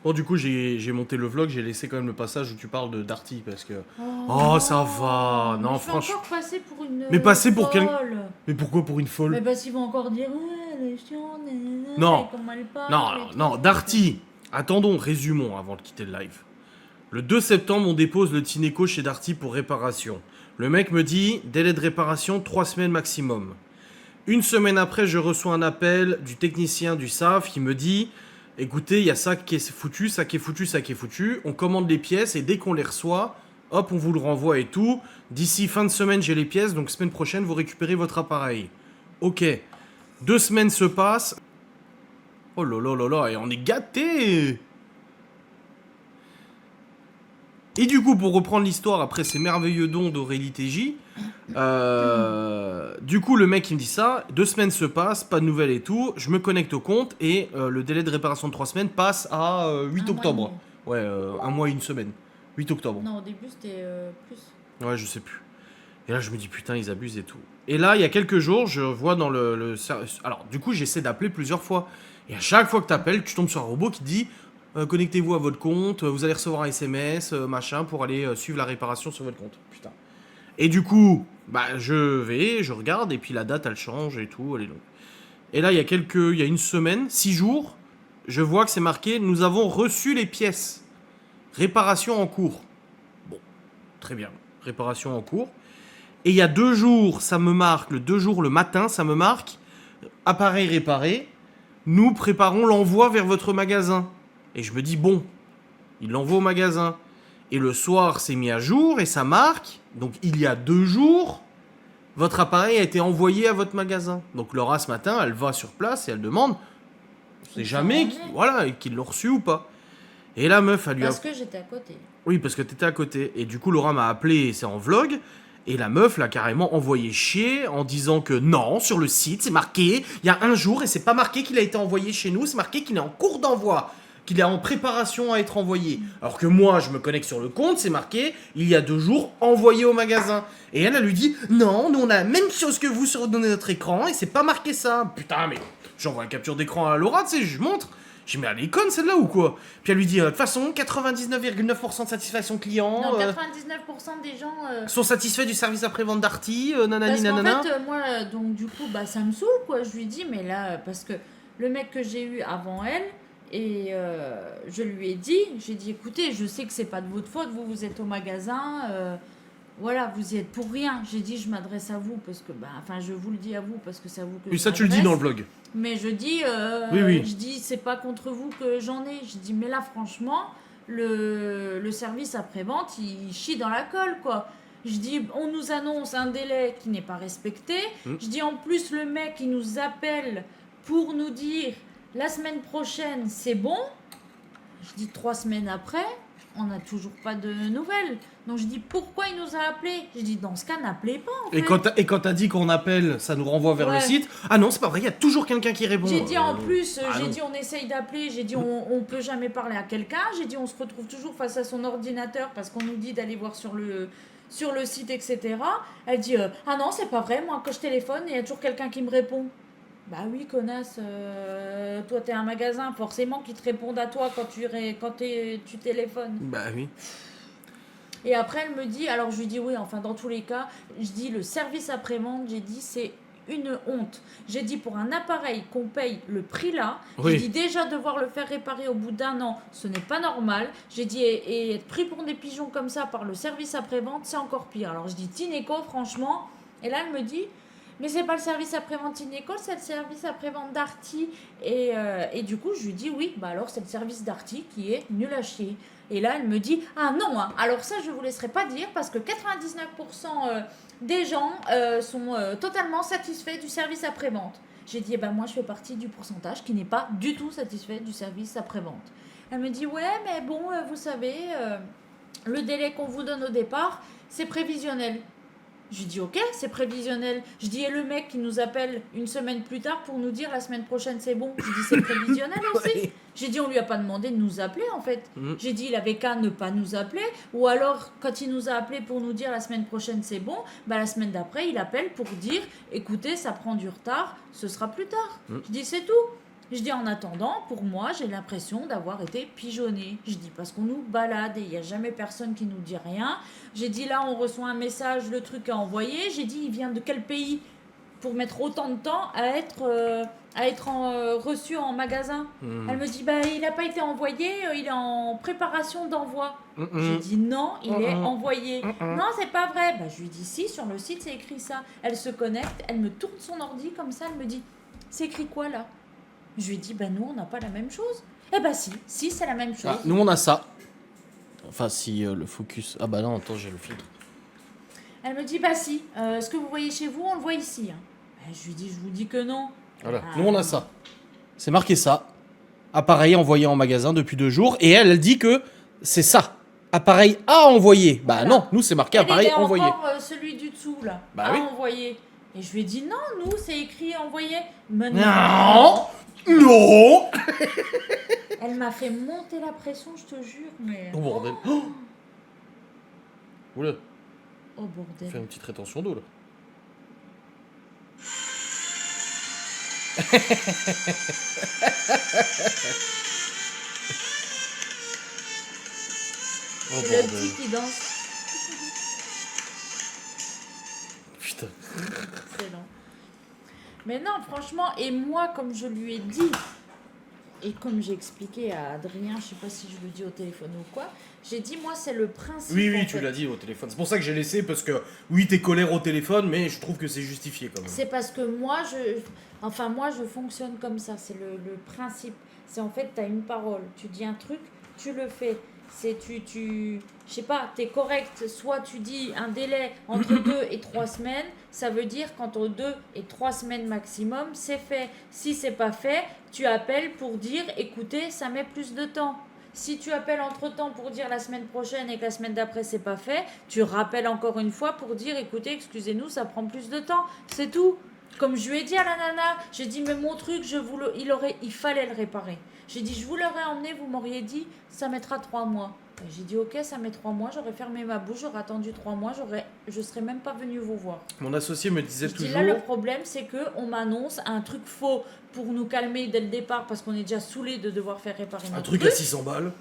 Bon, du coup, j'ai monté le vlog, j'ai laissé quand même le passage où tu parles de Darty parce que. Oh, ça va. Mais Non, je vais franchement. encore passer pour une Mais passer pour quel. folle. Mais pourquoi pour une folle? Mais parce qu'ils vont encore dire ouais, elle est chiante, Non. et comment elle parle. Non, et tout. non, Darty. Attendons, résumons avant de quitter le live. Le 2 septembre, on dépose le Tineco chez Darty pour réparation. Le mec me dit délai de réparation 3 semaines maximum. Une semaine après, je reçois un appel du technicien du SAF qui me dit écoutez, il y a ça qui est foutu, ça qui est foutu, ça qui est foutu. On commande les pièces et dès qu'on les reçoit, hop, on vous le renvoie et tout. D'ici fin de semaine, j'ai les pièces, donc semaine prochaine, vous récupérez votre appareil. Ok. 2 semaines se passent. Oh là là là là, et on est gâtés. Et du coup, pour reprendre l'histoire après ces merveilleux dons d'Aurélie TJ, du coup, le mec il me dit ça, 2 semaines se passent, pas de nouvelles et tout, je me connecte au compte et le délai de réparation de 3 semaines passe à 8 Un octobre. mois et Ouais, un mois et une semaine. 8 octobre. demi. Non, au début c'était plus. Ouais, je sais plus. Et là, je me dis putain, ils abusent et tout. Et là, il y a quelques jours, je vois dans le alors, du coup, j'essaie d'appeler plusieurs fois. Et à chaque fois que t'appelles, tu tombes sur un robot qui te dit connectez-vous à votre compte, vous allez recevoir un SMS, machin, pour aller suivre la réparation sur votre compte. Putain. Et du coup, bah, je regarde, et puis la date, elle change et tout, elle est longue. Et là, il y a une semaine, 6 jours, je vois que c'est marqué nous avons reçu les pièces. Réparation en cours. Bon, très bien. Réparation en cours. Et il y a 2 jours, ça me marque, le 2 jours le matin, ça me marque, appareil réparé, nous préparons l'envoi vers votre magasin. Et je me dis, bon, il l'envoie au magasin. Et le soir, c'est mis à jour et ça marque, donc il y a 2 jours, votre appareil a été envoyé à votre magasin. Donc Laura, ce matin, elle va sur place et elle demande, c'est Ils jamais, sont voilà, qu'ils l'ont reçu ou pas. Et la meuf, elle lui a... Parce que j'étais à côté. Oui, parce que t'étais à côté. Et du coup, Laura m'a appelé, c'est en vlog. Et la meuf l'a carrément envoyé chier en disant que non, sur le site, c'est marqué, il y a 1 jour et c'est pas marqué qu'il a été envoyé chez nous, c'est marqué qu'il est en cours d'envoi, qu'il est en préparation à être envoyé. Alors que moi, je me connecte sur le compte, c'est marqué, il y a 2 jours, envoyé au magasin. Et elle lui dit, non, nous on a la même chose que vous sur notre écran et c'est pas marqué ça. Putain, mais j'envoie une capture d'écran à Laura, tu sais, je lui montre. J'ai dit, mais elle est conne celle-là ou quoi? Puis elle lui dit, de toute façon, 99,9% de satisfaction client. Non, 99% des gens. Sont satisfaits du service après-vente d'Arty, nanani Parce qu'en nanana. fait, moi, donc du coup, bah, ça me saoule, quoi. Je lui dis, mais là, parce que le mec que j'ai eu avant elle, et je lui ai dit, j'ai dit, écoutez, je sais que c'est pas de votre faute, vous êtes au magasin, voilà, vous y êtes pour rien. J'ai dit, je m'adresse à vous, parce que, bah, enfin, je vous le dis à vous, parce que c'est à vous que Oui, je ça tu le dis m'adresse. dans le vlog. Mais je dis, Oui, oui. je dis, c'est pas contre vous que j'en ai. Je dis, mais là, franchement, le service après-vente, il chie dans la colle, quoi. Je dis, on nous annonce un délai qui n'est pas respecté. Je dis, en plus, le mec, il nous appelle pour nous dire, la semaine prochaine, c'est bon. Je dis, 3 semaines après, on n'a toujours pas de nouvelles. Donc je dis, pourquoi il nous a appelé? Je dis, dans ce cas, n'appelez pas, en fait. Et quand t'as dit qu'on appelle, ça nous renvoie vers le Ouais. site. Ah non, c'est pas vrai, il y a toujours quelqu'un qui répond. J'ai dit en plus, ah j'ai non. dit on essaye d'appeler, j'ai dit on peut jamais parler à quelqu'un, j'ai dit on se retrouve toujours face à son ordinateur parce qu'on nous dit d'aller voir sur le site, etc. Elle dit ah non, c'est pas vrai, moi quand je téléphone, il y a toujours quelqu'un qui me répond. Bah oui, connasse, toi t'es un magasin, forcément qu'ils te répondent à toi quand tu téléphones. Bah oui. Et après, elle me dit, alors je lui dis oui, enfin dans tous les cas, je dis le service après-vente, j'ai dit c'est une honte. J'ai dit pour un appareil qu'on paye le prix là, Oui. j'ai dit déjà devoir le faire réparer au bout d'1 an, ce n'est pas normal. J'ai dit et être pris pour des pigeons comme ça par le service après-vente, c'est encore pire. Alors je dis Tineco, franchement, et là elle me dit mais c'est pas le service après-vente Tineco, c'est le service après-vente Darty. Et du coup, je lui dis oui, bah alors c'est le service Darty qui est nul à chier. Et là, elle me dit ah non, hein, alors ça, je vous laisserai pas dire parce que 99% des gens sont totalement satisfaits du service après-vente. J'ai dit, eh ben moi, je fais partie du pourcentage qui n'est pas du tout satisfait du service après-vente. Elle me dit, ouais, mais bon, vous savez, le délai qu'on vous donne au départ, c'est prévisionnel. Je lui dis ok, c'est prévisionnel. Je dis et le mec qui nous appelle une semaine plus tard pour nous dire la semaine prochaine c'est bon. Je dis c'est prévisionnel aussi. Ouais. J'ai dit on lui a pas demandé de nous appeler en fait. J'ai dit il avait qu'à ne pas nous appeler ou alors quand il nous a appelé pour nous dire la semaine prochaine c'est bon, bah la semaine d'après il appelle pour dire écoutez ça prend du retard, ce sera plus tard. Je dis c'est tout. Je dis en attendant, pour moi, j'ai l'impression d'avoir été pigeonnée. Je dis parce qu'on nous balade et il n'y a jamais personne qui nous dit rien. J'ai dit là, on reçoit un message, le truc est envoyé. J'ai dit, il vient de quel pays pour mettre autant de temps à être reçu en magasin. Elle me dit, bah, il n'a pas été envoyé, il est en préparation d'envoi. J'ai dit non, il est envoyé. Non, c'est pas vrai. Bah, je lui dis si, sur le site c'est écrit ça. Elle se connecte, elle me tourne son ordi comme ça, elle me dit, c'est écrit quoi là? Je lui dis, bah nous on n'a pas la même chose. Eh bah si c'est la même chose. Ah, nous on a ça. Enfin si le focus... Ah bah non, attends, j'ai le filtre. Elle me dit, bah si, ce que vous voyez chez vous, on le voit ici. Bah, je lui dis, je vous dis que non. Voilà, nous on a ça. C'est marqué ça. Appareil envoyé en magasin depuis 2 jours. Et elle dit que c'est ça. Appareil à envoyer. Bah Voilà. non, nous c'est marqué appareil envoyé. Encore celui du dessous là. Bah à oui. envoyer. Et je lui ai dit, non, nous c'est écrit envoyé. Mais Non. Non. Elle m'a fait monter la pression, je te jure. Mais... Oh bordel. Oh. Oula, Oh bordel. fais une petite rétention d'eau là. Oh C'est le bordel. petit qui danse. Putain. Excellent. Mais non, franchement, et moi, comme je lui ai dit, et comme j'ai expliqué à Adrien, je sais pas si je le dis au téléphone ou quoi, j'ai dit, moi, c'est le principe. Oui, en tu fait. l'as dit au téléphone. C'est pour ça que j'ai laissé, parce que oui, t'es colère au téléphone, mais je trouve que c'est justifié quand même. C'est parce que moi, je fonctionne comme ça. C'est le principe. C'est en fait, tu as une parole. Tu dis un truc, tu le fais. C'est je sais pas, tu es correct. Soit tu dis un délai entre 2 et 3 semaines. Ça veut dire qu'entre 2 et 3 semaines maximum, c'est fait. Si c'est pas fait, tu appelles pour dire, écoutez, ça met plus de temps. Si tu appelles entre-temps pour dire la semaine prochaine et que la semaine d'après c'est pas fait, tu rappelles encore une fois pour dire écoutez, excusez-nous, ça prend plus de temps. C'est tout. Comme je lui ai dit à la nana, j'ai dit mais mon truc, il fallait le réparer. J'ai dit je vous l'aurais emmené, vous m'auriez dit ça mettra 3 mois. Et j'ai dit ok, ça met 3 mois, j'aurais fermé ma bouche, j'aurais attendu 3 mois, je serais même pas venue vous voir. Mon associé me disait Je dis toujours... là le problème c'est que on m'annonce un truc faux pour nous calmer dès le départ parce qu'on est déjà saoulé de devoir faire réparer notre Un truc à 600 balles.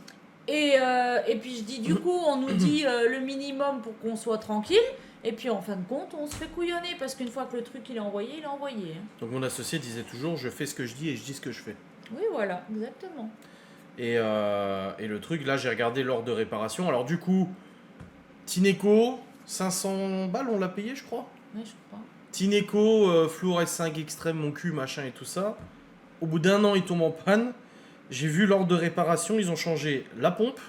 et puis je dis, du coup, on nous dit le minimum pour qu'on soit tranquille. Et puis en fin de compte, on se fait couillonner parce qu'une fois que le truc il est envoyé, il est envoyé. Hein. Donc mon associé disait toujours, je fais ce que je dis et je dis ce que je fais. Oui, voilà, exactement. Et le truc, là, j'ai regardé l'ordre de réparation. Alors du coup, Tineco, 500 balles, on l'a payé, je crois. Oui, je crois. Tineco, Fluor S5 Extrême, mon cul, machin et tout ça. Au bout d'1 an, il tombe en panne. J'ai vu l'ordre de réparation, ils ont changé la pompe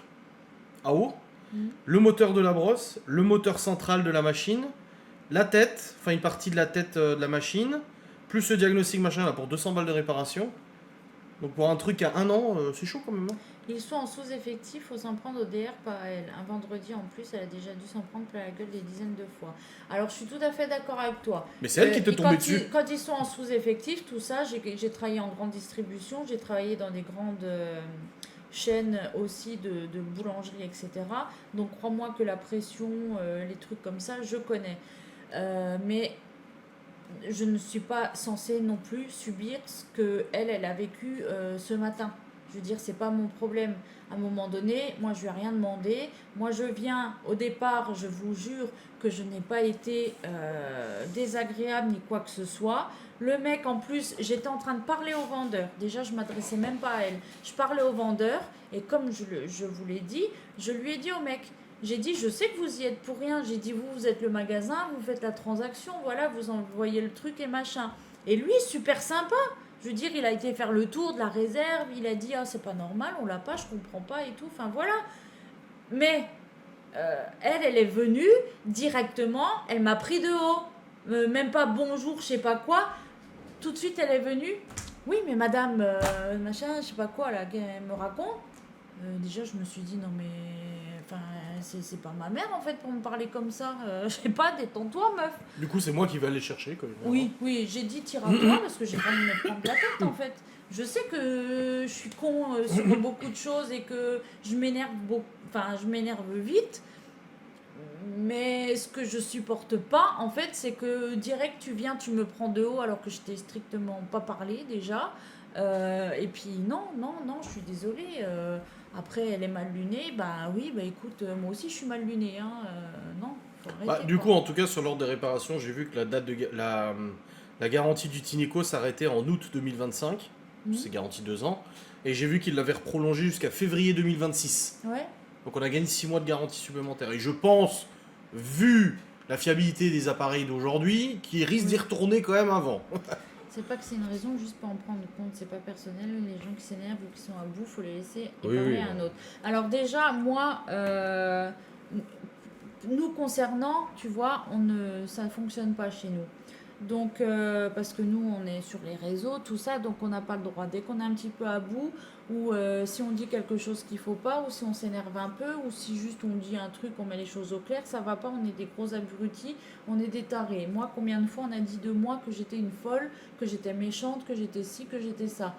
à eau, le moteur de la brosse, le moteur central de la machine, la tête, enfin une partie de la tête de la machine, plus le diagnostic machin là pour 200 balles de réparation. Donc pour un truc à 1 an, c'est chaud quand même. Hein. Ils sont en sous-effectif, faut s'en prendre au DR par elle. Un vendredi en plus, elle a déjà dû s'en prendre plein la gueule des dizaines de fois. Alors je suis tout à fait d'accord avec toi. Mais c'est elle qui te Et tombait dessus. Quand ils sont en sous-effectif, tout ça, j'ai travaillé en grande distribution, j'ai travaillé dans des grandes chaînes aussi de boulangerie, etc. Donc crois-moi que la pression, les trucs comme ça, je connais. Mais je ne suis pas censée non plus subir ce que elle a vécu ce matin. Je veux dire, c'est pas mon problème. À un moment donné, moi, je lui ai rien demandé. Moi, je viens, au départ, je vous jure que je n'ai pas été désagréable ni quoi que ce soit. Le mec, en plus, j'étais en train de parler au vendeur. Déjà, je m'adressais même pas à elle. Je parlais au vendeur et comme je vous l'ai dit, je lui ai dit au mec, j'ai dit, je sais que vous y êtes pour rien. J'ai dit, vous êtes le magasin, vous faites la transaction, voilà, vous envoyez le truc et machin. Et lui, super sympa. Je veux dire, il a été faire le tour de la réserve, il a dit, ah, c'est pas normal, on l'a pas, je comprends pas et tout. Enfin, voilà. Mais elle est venue directement, elle m'a pris de haut. Même pas bonjour, je sais pas quoi. Tout de suite, elle est venue. Oui, mais madame, machin, je sais pas quoi, là, qu'elle me raconte. Déjà, je me suis dit, non, mais. Enfin, c'est pas ma mère en fait pour me parler comme ça. Je sais pas, détends-toi, meuf. Du coup, c'est moi qui vais aller chercher. Quand même. Oui, j'ai dit tire à toi parce que j'ai pas envie de me prendre la tête en fait. Je sais que je suis con sur beaucoup de choses et que je m'énerve je m'énerve vite. Mais ce que je supporte pas en fait, c'est que direct tu viens, tu me prends de haut alors que je t'ai strictement pas parlé déjà. Et puis non, je suis désolée. Après, elle est mal lunée. Bah oui, bah écoute, moi aussi je suis mal lunée. Hein. Non, faut arrêter. Du Quoi. coup, en tout cas, sur l'ordre des réparations, j'ai vu que la date de la garantie du Tineco s'arrêtait en août 2025. Mhm. C'est garanti 2 ans. Et j'ai vu qu'il l'avait prolongé jusqu'à février 2026. Ouais. Donc on a gagné 6 mois de garantie supplémentaire. Et je pense, vu la fiabilité des appareils d'aujourd'hui, qu'il risque d'y retourner quand même avant. C'est pas que c'est une raison juste pour en prendre compte, c'est pas personnel. Les gens qui s'énervent ou qui sont à bout, faut les laisser et Oui, parler oui, à un non. autre. Alors déjà, moi, nous concernant, tu vois, ça fonctionne pas chez nous. Donc, parce que nous, on est sur les réseaux, tout ça, donc on n'a pas le droit. Dès qu'on est un petit peu à bout, ou si on dit quelque chose qu'il faut pas, ou si on s'énerve un peu, ou si juste on dit un truc, on met les choses au clair, ça va pas, on est des gros abrutis, on est des tarés. Moi, combien de fois on a dit de moi que j'étais une folle, que j'étais méchante, que j'étais ci, que j'étais ça.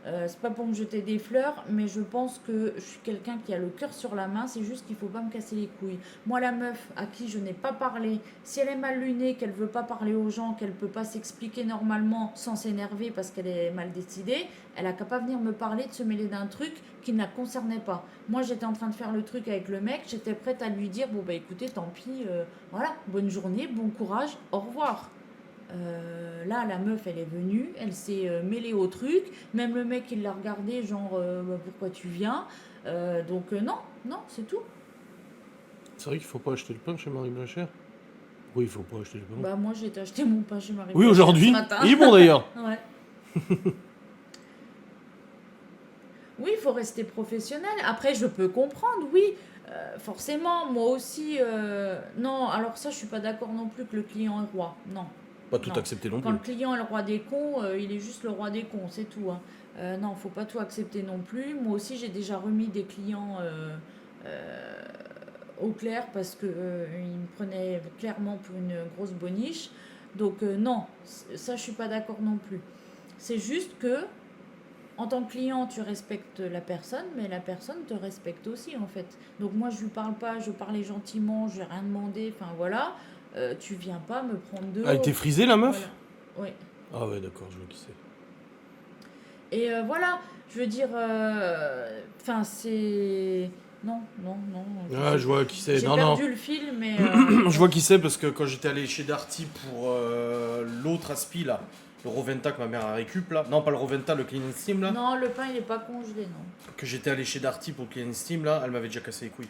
C'est pas pour me jeter des fleurs, mais je pense que je suis quelqu'un qui a le cœur sur la main, c'est juste qu'il faut pas me casser les couilles. Moi, la meuf à qui je n'ai pas parlé, si elle est mal lunée, qu'elle veut pas parler aux gens, qu'elle peut pas s'expliquer normalement sans s'énerver parce qu'elle est mal décidée, elle a qu'à pas venir me parler de se mêler d'un truc qui ne la concernait pas. Moi, j'étais en train de faire le truc avec le mec, j'étais prête à lui dire, bon bah écoutez, tant pis, voilà, bonne journée, bon courage, au revoir. Là, la meuf, elle est venue, elle s'est mêlée au truc. Même le mec, il l'a regardé, genre, bah, pourquoi tu viens Donc, non, c'est tout. C'est vrai qu'il faut pas acheter le pain chez Marie Blachère. Oui, il faut pas acheter le pain. Bah, moi, j'ai été acheter mon pain chez Marie Oui, Blachère aujourd'hui. ce matin. Il est bon d'ailleurs. Ouais. Oui, il faut rester professionnel. Après, je peux comprendre, oui. Forcément, moi aussi. Non, alors ça, je suis pas d'accord non plus que le client est roi. Non. Pas tout Non. accepter non Quand plus. le client est le roi des cons, il est juste le roi des cons, c'est tout. Non, faut pas tout accepter non plus. Moi aussi, j'ai déjà remis des clients au clair parce que ils me prenaient clairement pour une grosse boniche. Donc non, ça, je suis pas d'accord non plus. C'est juste que en tant que client, tu respectes la personne, mais la personne te respecte aussi en fait. Donc moi, je lui parle pas, je parlais gentiment, je n'ai rien demandé, enfin voilà. Tu viens pas me prendre de Elle haut. était frisée la meuf. Voilà. Oui. Ah ouais, d'accord, je vois qui c'est. Et voilà, je veux dire, enfin c'est... Non. Ah, je vois qui c'est. J'ai Non, perdu le fil, mais... Je vois qui c'est parce que quand j'étais allé chez Darty pour l'autre aspi là, le Roventa que ma mère a récup là. Non, pas le Roventa, le Clean and Steam là. Non, le pain, il est pas congelé, non. Que j'étais allé chez Darty pour le Clean and Steam là, elle m'avait déjà cassé les couilles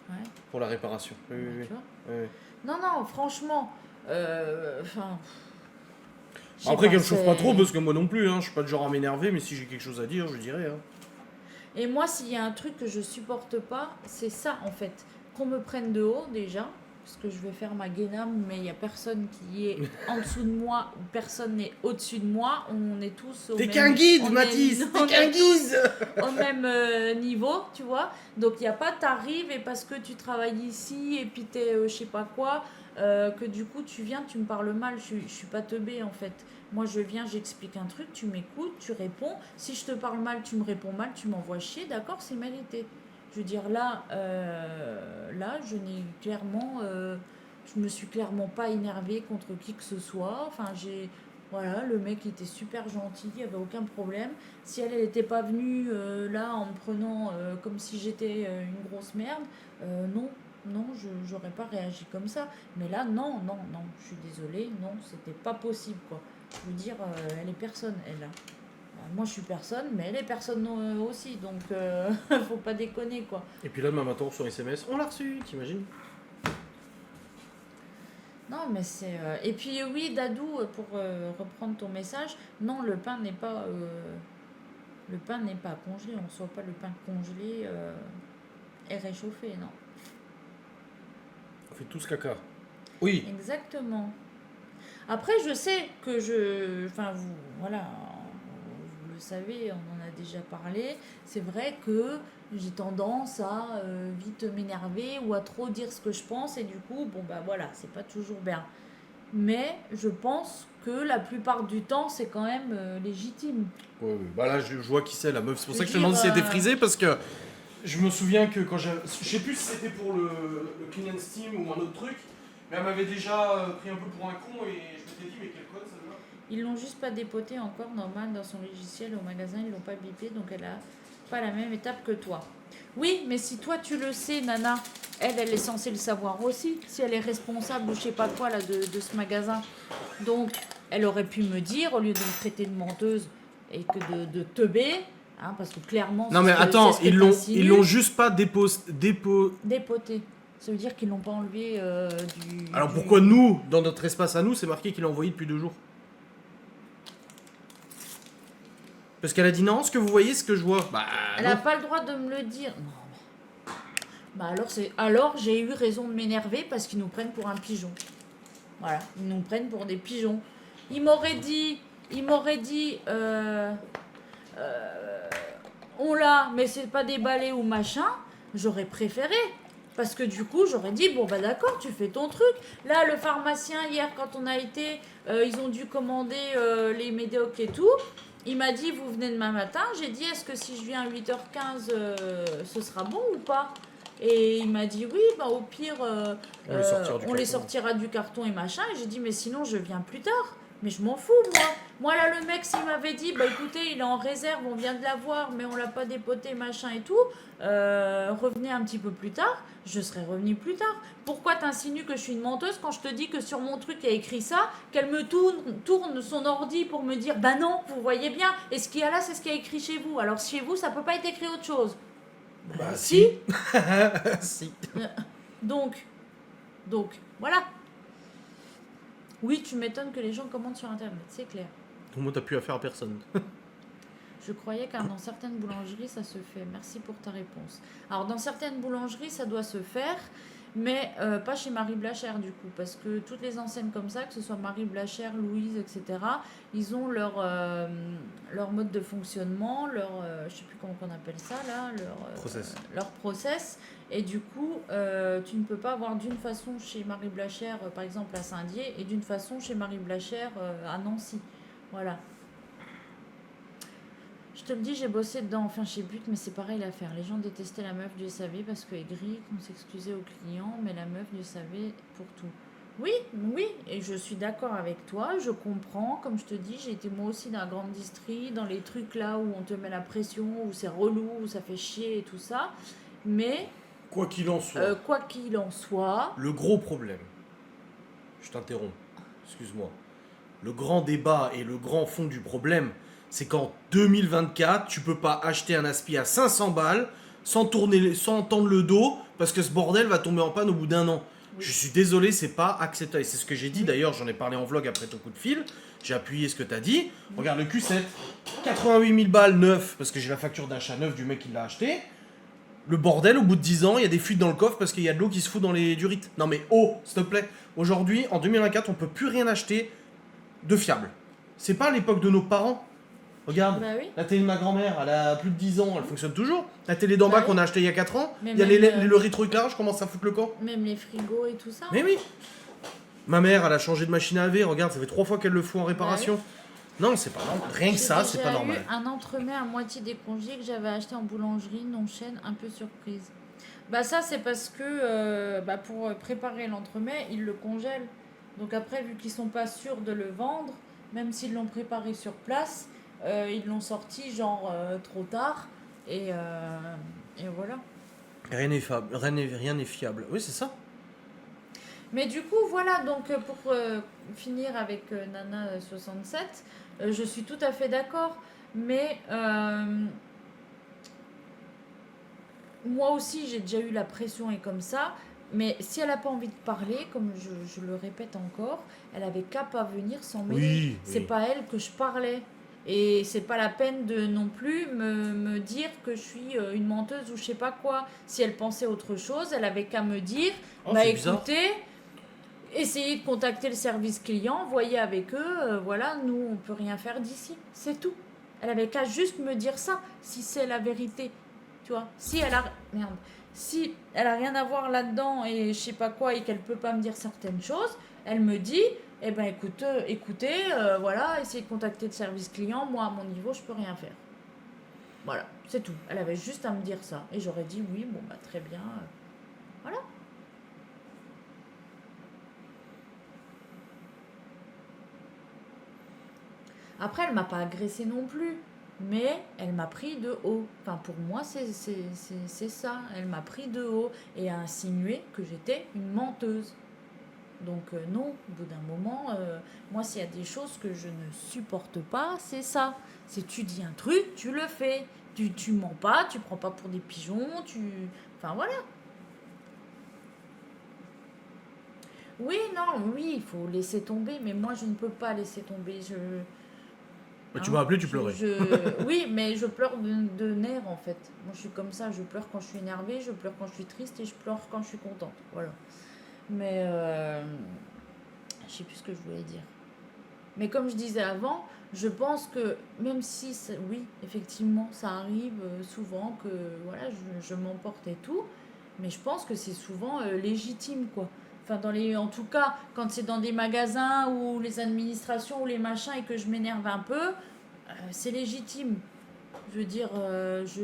Ouais, pour la réparation. Oui, oui, oui. tu vois. Oui. Non, franchement, enfin... je sais Après pas, qu'elle me chauffe pas c'est- trop parce que moi non plus, hein, je suis pas du genre à m'énerver, mais si j'ai quelque chose à dire, je dirais. Hein. Et moi, s'il y a un truc que je supporte pas, c'est ça en fait. Qu'on me prenne de haut déjà, parce que je vais faire ma guéname, mais il y a personne qui est en dessous de moi, personne n'est au-dessus de moi. On est tous au T'es même... qu'un guide, on est- Mathis. on T'es qu'un est tous guide. au même niveau, tu vois. Donc il n'y a pas t'arrives et parce que tu travailles ici et puis t'es je sais pas quoi, que du coup tu viens, tu me parles mal. Je suis pas teubée en fait. Moi je viens, j'explique un truc, tu m'écoutes, tu réponds. Si je te parle mal, tu me réponds mal, tu m'envoies chier, d'accord, c'est mérité. Je veux dire là, je n'ai clairement, je me suis clairement pas énervée contre qui que ce soit. Enfin voilà, le mec était super gentil, il n'y avait aucun problème. Si elle n'était pas venue là en me prenant comme si j'étais une grosse merde, non, je j'aurais pas réagi comme ça. Mais là, non, je suis désolée, non, c'était pas possible quoi. Je veux dire, elle est personne, elle là. Moi, je suis personne, mais elle est personne aussi, donc faut pas déconner quoi. Et puis là, demain matin, sur SMS, on l'a reçu, t'imagines? Non, mais c'est. Et puis oui, Dadou, pour reprendre ton message, non, le pain n'est pas congelé. On ne soit pas le pain congelé et réchauffé, non. On fait tous caca. Oui. Exactement. Après, je sais que enfin, voilà, vous le savez, on en a déjà parlé. C'est vrai que j'ai tendance à vite m'énerver ou à trop dire ce que je pense et du coup, bon, bah voilà, c'est pas toujours bien. Mais je pense que la plupart du temps, c'est quand même légitime. Ouais, ouais. Bah là, je vois qui c'est la meuf. C'est pour Je ça que je veux te demande dire, si elle était frisée parce que je me souviens que quand j'avais. Je sais plus si c'était pour le Clean and Steam ou un autre truc, mais elle m'avait déjà pris un peu pour un con et je m'étais dit, mais quelle conne ça doit. Ils l'ont juste pas dépoté encore normal dans son logiciel au magasin, ils l'ont pas bipé, donc elle a pas la même étape que toi. Oui, mais si toi tu le sais, Nana, elle est censée le savoir aussi, si elle est responsable ou je sais pas quoi là de ce magasin. Donc, elle aurait pu me dire, au lieu de me traiter de menteuse et que de teubé, hein, parce que clairement, Non mais c'est attends, ce que ils t'insinues. l'ont juste pas dépo... Dépoté. Ça veut dire qu'ils l'ont pas enlevé Alors du- pourquoi nous, dans notre espace à nous, c'est marqué qu'il l'a envoyé depuis 2 jours? Parce qu'elle a dit non, ce que vous voyez, ce que je vois. Bah Elle non. n'a pas le droit de me le dire. Non, mais... Bah alors j'ai eu raison de m'énerver parce qu'ils nous prennent pour un pigeon. Voilà, ils nous prennent pour des pigeons. Il m'aurait dit, on l'a, mais c'est pas déballé ou machin. J'aurais préféré. Parce que du coup, j'aurais dit, bon bah d'accord, tu fais ton truc. Là, le pharmacien, hier, quand on a été, ils ont dû commander les médocs et tout. Il m'a dit, vous venez demain matin. J'ai dit, est-ce que si je viens à 8h15, ce sera bon ou pas? Et il m'a dit, oui, bah au pire, on les sortira du carton et machin. Et j'ai dit, mais sinon, je viens plus tard. Mais je m'en fous, moi. Moi, là, le mec, s'il m'avait dit, bah écoutez, il est en réserve, on vient de l'avoir, mais on l'a pas dépoté, machin et tout, revenez un petit peu plus tard, je serais revenu plus tard. Pourquoi t'insinues que je suis une menteuse quand je te dis que sur mon truc, il y a écrit ça, qu'elle me tourne son ordi pour me dire, bah non, vous voyez bien, et ce qu'il y a là, c'est ce qu'il y a écrit chez vous. Alors chez vous, ça peut pas être écrit autre chose. Bah si. Si. Donc, voilà. Oui, tu m'étonnes que les gens commandent sur Internet, c'est clair. Donc moi t'as plus affaire à personne. Je croyais que dans certaines boulangeries, ça se fait. Merci pour ta réponse. Alors, dans certaines boulangeries, ça doit se faire, mais pas chez Marie Blachère, du coup, parce que toutes les enseignes comme ça, que ce soit Marie Blachère, Louise, etc., ils ont leur mode de fonctionnement, je sais plus comment on appelle ça, là, leur process. Et du coup, tu ne peux pas avoir d'une façon chez Marie Blachère, par exemple, à Saint-Dié, et d'une façon chez Marie Blachère à Nancy. Voilà. Je te le dis, j'ai bossé dedans, enfin chez But, mais c'est pareil l'affaire. Les gens détestaient la meuf du SAV parce qu'elle est gris, qu'on s'excusait aux clients, mais la meuf du SAV pour tout. Oui, oui, et je suis d'accord avec toi, je comprends. Comme je te dis, j'ai été moi aussi dans la grande distrie, dans les trucs là où on te met la pression, où c'est relou, où ça fait chier et tout ça. Mais, Quoi qu'il en soit, quoi qu'il en soit, le gros problème, je t'interromps, excuse-moi, le grand débat et le grand fond du problème, c'est qu'en 2024, tu peux pas acheter un aspi à 500 balles sans tendre le dos parce que ce bordel va tomber en panne au bout d'un an. Oui. Je suis désolé, c'est pas acceptable. C'est ce que j'ai dit Oui. d'ailleurs, j'en ai parlé en vlog après ton coup de fil. J'ai appuyé ce que t'as dit. Regarde le Q7, 88 000 balles neuf parce que j'ai la facture d'achat neuf du mec qui l'a acheté. Le bordel, au bout de 10 ans, il y a des fuites dans le coffre parce qu'il y a de l'eau qui se fout dans les durites. Non mais oh, s'il te plaît. Aujourd'hui, en 2024, on peut plus rien acheter de fiable. C'est pas l'époque de nos parents. Regarde, bah oui. la télé de ma grand-mère, elle a plus de 10 ans, elle fonctionne toujours. La télé d'en bas Bah oui. qu'on a acheté il y a 4 ans, Mais il y a même, le rétroéclairage commence à foutre le camp. Même les frigos et tout ça. Mais oui. Ma mère, elle a changé de machine à laver, regarde, ça fait 3 fois qu'elle le fout en réparation. Non, c'est pas normal. Rien que ça, c'est pas normal. J'ai eu un entremets à moitié décongelé que j'avais acheté en boulangerie, non chaîne, un peu surprise. Bah ça, c'est parce que pour préparer l'entremet, ils le congèlent. Donc après, vu qu'ils sont pas sûrs de le vendre, même s'ils l'ont préparé sur place, ils l'ont sorti genre trop tard. Et voilà. Rien n'est fiable. Rien n'est fiable. Oui, c'est ça. Mais du coup, voilà, donc pour finir avec Nana67, je suis tout à fait d'accord. Mais moi aussi, j'ai déjà eu la pression et comme ça. Mais si elle n'a pas envie de parler, comme je le répète encore, elle avait qu'à pas venir s'en mêler. Oui, C'est oui. pas elle que je parlais. Et c'est pas la peine de non plus me dire que je suis une menteuse ou je sais pas quoi. Si elle pensait autre chose, elle avait qu'à me dire, Oh, bah c'est bizarre. écoutez, essayez de contacter le service client, voyez avec eux, voilà, nous on peut rien faire d'ici. C'est tout. Elle avait qu'à juste me dire ça, si c'est la vérité. Tu vois, si elle a rien à voir là-dedans et je sais pas quoi et qu'elle peut pas me dire certaines choses, elle me dit, eh ben écoutez, voilà, essayez de contacter le service client, moi à mon niveau je peux rien faire. Voilà, c'est tout. Elle avait juste à me dire ça et j'aurais dit oui, bon bah très bien, voilà. Après, elle m'a pas agressée non plus, mais elle m'a pris de haut. Enfin, pour moi, c'est ça. Elle m'a pris de haut et a insinué que j'étais une menteuse. Donc non, au bout d'un moment, moi, s'il y a des choses que je ne supporte pas, c'est ça. Si tu dis un truc, tu le fais. Tu mens pas, tu prends pas pour des pigeons, Enfin, voilà. Oui, non, oui, il faut laisser tomber, mais moi, je ne peux pas laisser tomber. Bah, tu Hein, m'as appelé, tu pleurais. Oui, mais je pleure de nerfs, en fait. Moi, je suis comme ça. Je pleure quand je suis énervée, je pleure quand je suis triste et je pleure quand je suis contente. Voilà. Mais je sais plus ce que je voulais dire. Mais comme je disais avant, je pense que même si, oui, effectivement, ça arrive souvent que voilà, je m'emporte et tout, mais je pense que c'est souvent légitime, quoi. Enfin, en tout cas, quand c'est dans des magasins ou les administrations ou les machins et que je m'énerve un peu, c'est légitime. Je veux dire,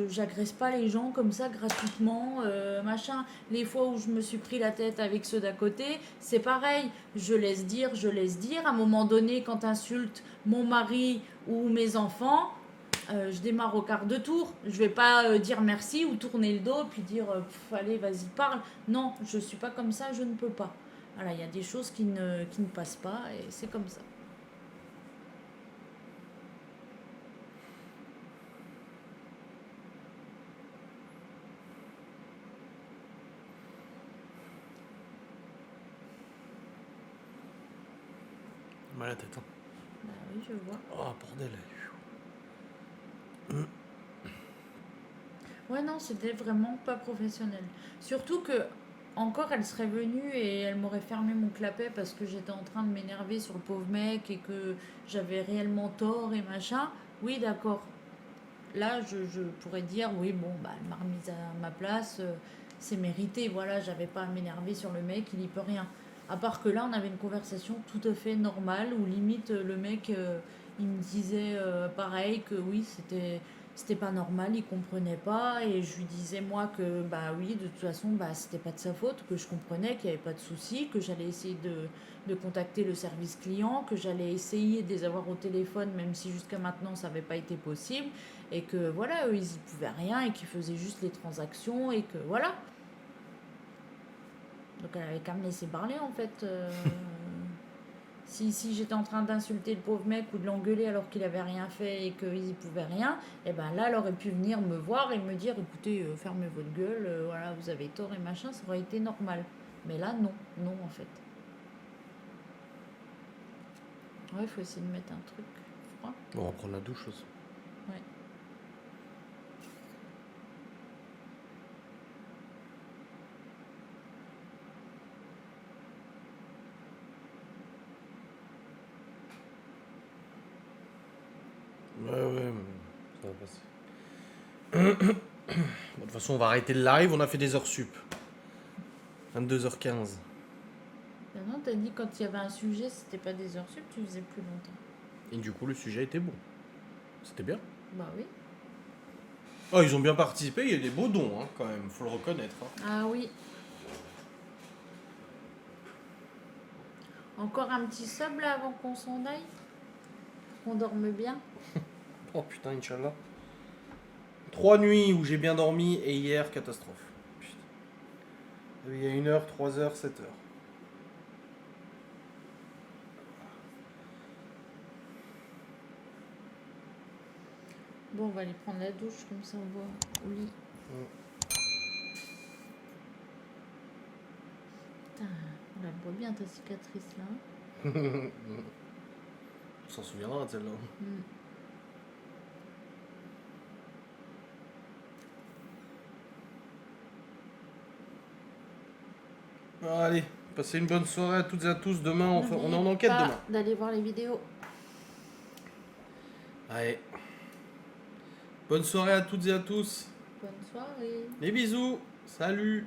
j'agresse pas les gens comme ça gratuitement, machin. Les fois où je me suis pris la tête avec ceux d'à côté, c'est pareil. Je laisse dire, je laisse dire. À un moment donné, quand t'insultes mon mari ou mes enfants, je démarre au quart de tour. Je vais pas dire merci ou tourner le dos puis dire allez, vas-y, parle. Non, je suis pas comme ça, je ne peux pas. Voilà, il y a des choses qui ne passent pas et c'est comme ça. Mal à la tête. Hein. Bah oui, je vois. Oh, bordel. Ouais, non, c'était vraiment pas professionnel. Surtout que, encore, elle serait venue et elle m'aurait fermé mon clapet parce que j'étais en train de m'énerver sur le pauvre mec et que j'avais réellement tort et machin. Oui, d'accord. Là, je pourrais dire, oui, bon, bah, elle m'a remise à ma place, c'est mérité. Voilà, j'avais pas à m'énerver sur le mec, il y peut rien. À part que là, on avait une conversation tout à fait normale où limite le mec, il me disait pareil que oui, c'était pas normal, il comprenait pas et je lui disais moi que bah oui, de toute façon, bah c'était pas de sa faute, que je comprenais qu'il y avait pas de souci, que j'allais essayer de contacter le service client, que j'allais essayer de les avoir au téléphone même si jusqu'à maintenant ça n'avait pas été possible et que voilà, eux ils y pouvaient rien et qu'ils faisaient juste les transactions et que voilà. Donc elle avait qu'à me laisser parler en fait. Si j'étais en train d'insulter le pauvre mec ou de l'engueuler alors qu'il avait rien fait et qu'ils y pouvaient rien, et ben là elle aurait pu venir me voir et me dire écoutez, fermez votre gueule, voilà, vous avez tort et machin, ça aurait été normal. Mais là non, non en fait. Ouais, il faut essayer de mettre un truc froid. Bon, on va prendre la douche aussi. Ouais. Ouais, ça va passer. Bon, de toute façon, on va arrêter le live, on a fait des heures sup. 22h15. Ben non, t'as dit quand il y avait un sujet, c'était pas des heures sup, tu faisais plus longtemps. Et du coup, le sujet était bon. C'était bien. Bah oui. Oh, ils ont bien participé, il y a des beaux dons, hein, quand même, faut le reconnaître. Hein. Ah oui. Encore un petit sub là avant qu'on s'en aille. Qu'on dorme bien. Oh putain, Inch'Allah. 3 nuits où j'ai bien dormi et hier, catastrophe. Putain. Il y a 1h, 3h, 7h. Bon, on va aller prendre la douche, comme ça on va au lit. Putain, on la voit bien ta cicatrice là. On s'en souviendra de celle-là. Allez, passez une bonne soirée à toutes et à tous. Demain, on est en enquête demain. D'aller voir les vidéos. Allez. Bonne soirée à toutes et à tous. Bonne soirée. Des bisous. Salut.